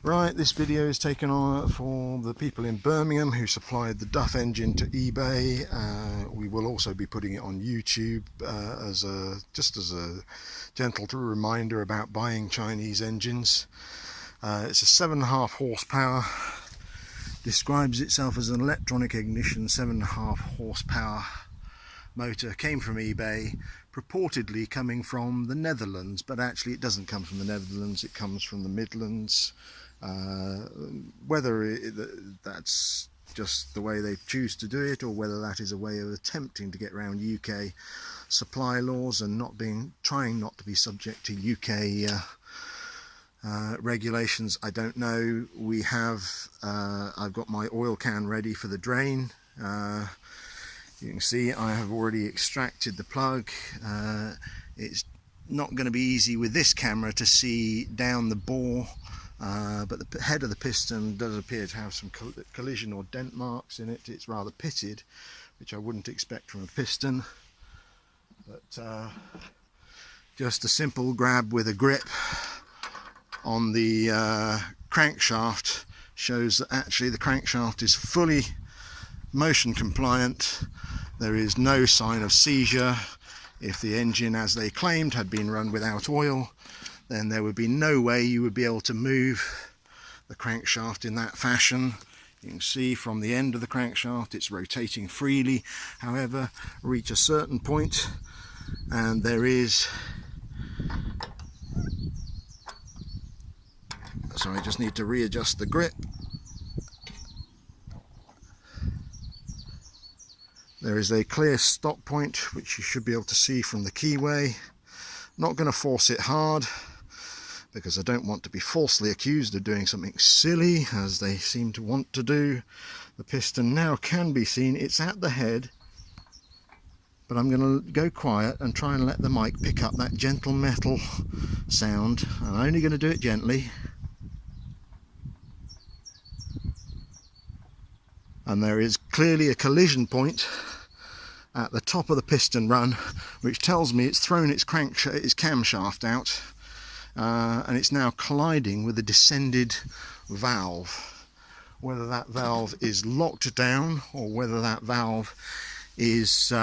Right, this video is taken on for the people in Birmingham who supplied the Duff engine to eBay. We will also be putting it on YouTube just as a gentle reminder about buying Chinese engines. It's a 7.5 horsepower, describes itself as an electronic ignition 7.5 horsepower motor, came from eBay, purportedly coming from the Netherlands, but actually it doesn't come from the Netherlands, it comes from the Midlands. Whether that's just the way they choose to do it, or whether that is a way of attempting to get around UK supply laws and trying not to be subject to UK regulations, I don't know. We have I've got my oil can ready for the drain. You can see I have already extracted the plug. It's not going to be easy with this camera to see down the bore, but the head of the piston does appear to have some collision or dent marks in it. It's rather pitted, which I wouldn't expect from a piston, but just a simple grab with a grip on the crankshaft shows that actually the crankshaft is fully motion compliant. There is no sign of seizure. If the engine, as they claimed, had been run without oil, then there would be no way you would be able to move the crankshaft in that fashion. You can see from the end of the crankshaft it's rotating freely. However, reach a certain point and there is, so I just need to readjust the grip. There is a clear stop point which you should be able to see from the keyway. Not going to force it hard because I don't want to be falsely accused of doing something silly, as they seem to want to do. The piston now can be seen, it's at the head, but I'm going to go quiet and try and let the mic pick up that gentle metal sound. I'm only going to do it gently. And there is clearly a collision point at the top of the piston run, which tells me it's thrown its camshaft out, and it's now colliding with a descended valve. Whether that valve is locked down or whether that valve is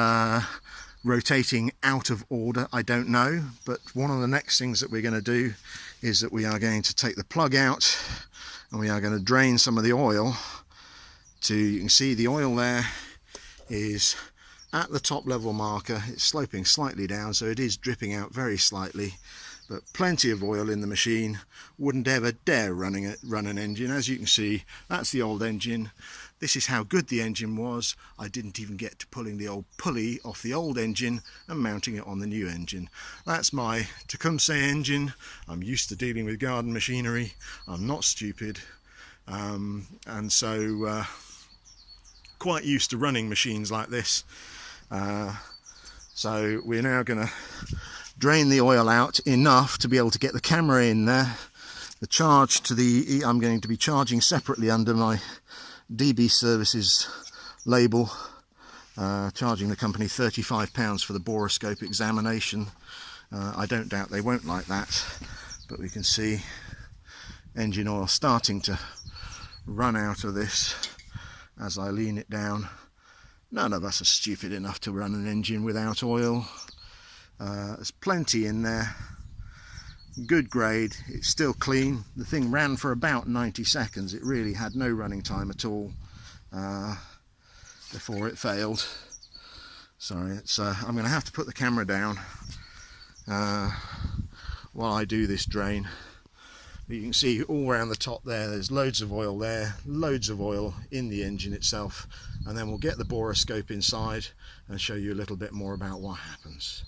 rotating out of order, I don't know. But one of the next things that we're going to do is that we are going to take the plug out and we are going to drain some of the oil. You can see the oil there is at the top level marker. It's sloping slightly down, so it is dripping out very slightly, but plenty of oil in the machine. Wouldn't ever dare run an engine. As you can see, that's the old engine. This is how good the engine was. I didn't even get to pulling the old pulley off the old engine and mounting it on the new engine. That's my Tecumseh engine. I'm used to dealing with garden machinery. I'm not stupid, and so quite used to running machines like this. So we're now going to drain the oil out enough to be able to get the camera in there. The charge to I'm going to be charging separately under my DB Services label, charging the company £35 for the boroscope examination. I don't doubt they won't like that, but we can see engine oil starting to run out of this as I lean it down. None of us are stupid enough to run an engine without oil. There's plenty in there. Good grade. It's still clean. The thing ran for about 90 seconds. It really had no running time at all before it failed. Sorry, I'm going to have to put the camera down while I do this drain. You can see all around the top there's loads of oil there, loads of oil in the engine itself, and then we'll get the boroscope inside and show you a little bit more about what happens.